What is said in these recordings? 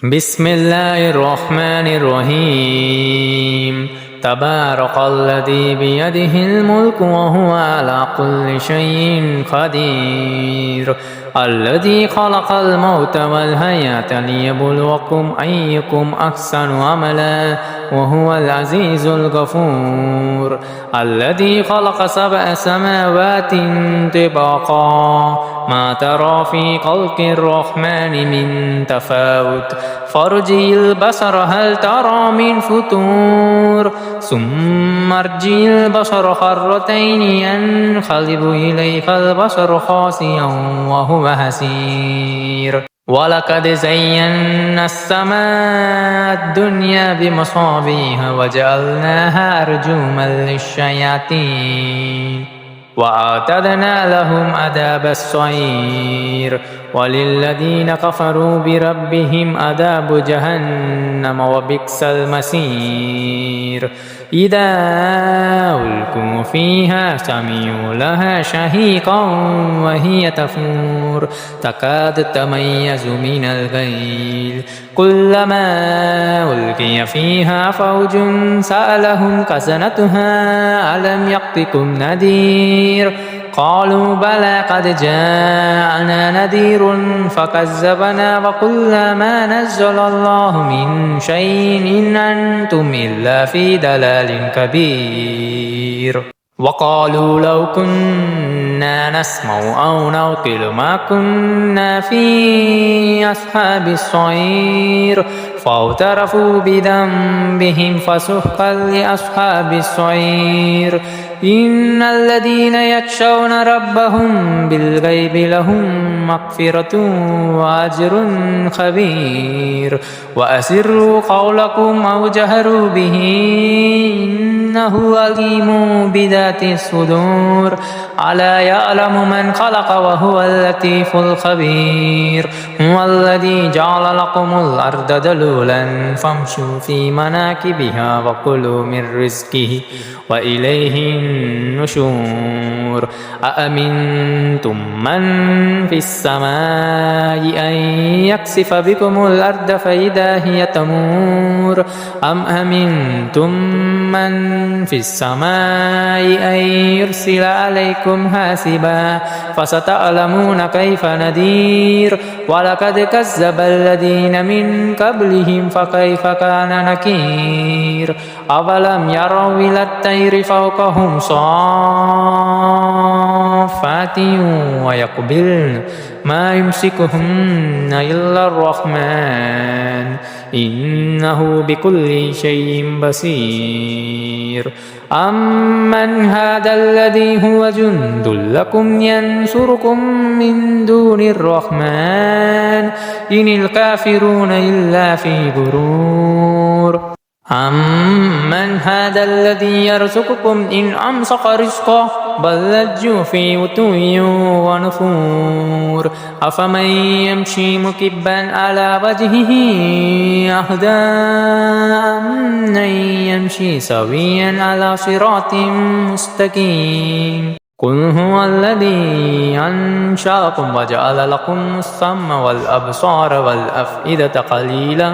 بسم الله الرحمن الرحيم تبارك الذي بيده الملك وهو على كل شيء قدير الذي خلق الموت والحياة ليبلوكم أيكم أحسن عملا وهو العزيز الغفور الذي خلق 7 سماوات طباقا ما ترى في خلق الرحمن من تفاوت فارجع البصر هل ترى من فتور ثم ارجع البصر كرتين ينقلب إليك البصر خاسئا وهو حسير ولقد زينا السماء الدنيا بمصابيح وجعلناها رجوما للشياطين وأعتدنا لهم عذاب السعير وللذين كفروا بربهم عذاب جهنم وبئس المصير إذا ألقوا فيها سمعوا لها شهيقا وهي تفور تكاد تميز من الغيظ كلما ألقي فيها فوج سألهم خزنتها ألم يأتكم نذير قالوا بلى قد جاءنا نذير فكذبنا وقلنا ما نزل الله من شيء إن أنتم إلا في ضلال كبير وقالوا لو كنا نسمع أو نعقل ما كنا في أصحاب السعير فاعترفوا بذنبهم فسحقا لأصحاب السعير إن الذين يخشون ربهم بالغيب لهم مغفرة وأجر كبير وأسروا قولكم أو جهروا به إنه عليم بذات الصدور ألا يعلم من خلق وهو اللطيف الخبير هو الذي جعل لكم الأرض ذلولا فامشوا في مناكبها وكلوا من رزقه وإليه النشور أأمنتم من في السماء أن يكسف بكم الأرض فإذا هي تمور أم أمنتم من في السماء أن يرسل عليكم حاسبا فستعلمون كيف نذير ولقد كذب الذين من قبلهم فكيف كان نكير أولم يروا إلى الطير فوقهم صافات ويقبلن ما يمسكهن إلا الرحمن إنه بكل شيء بصير أمن هذا الذي هو جند لكم ينصركم من دون الرحمن إن الكافرون إلا في غرور أمن هذا الذي يرزقكم إن أمسك رزقه بل لجوا في عتو ونفور أفمن يمشي مكبا على وجهه أهدى أمن يمشي سويا على صراط مستقيم قل هو الذي أنشأكم وجعل لكم السمع والأبصار والأفئدة قليلا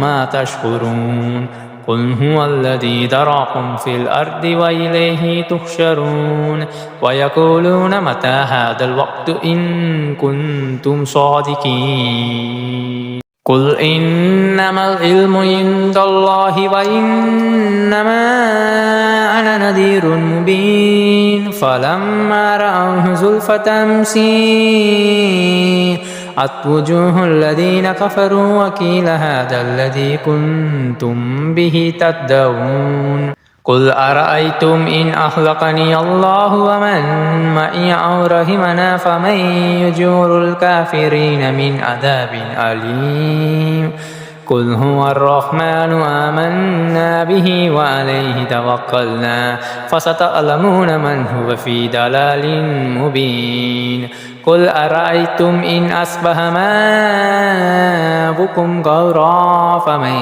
ما تشكرون قل هو الذي ذراكم في الأرض وإليه تحشرون ويقولون متى هذا الوقت إن كنتم صادقين قل إنما العلم عند الله وإنما أنا نذير مبين فلما رأوه زلفة سيئت وجوه الذين كفروا وقيل هذا الذي كنتم به تدعون قل أرأيتم إن أهلكني الله ومن معي أو رحمنا فمن يجور الكافرين من عذاب أليم قل هو الرحمن آمنا به وعليه توكلنا فستعلمون من هو في ضلال مبين قل أرأيتم إن أصبح ماؤكم غورا فمن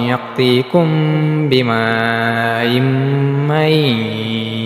يأتيكم بماء معين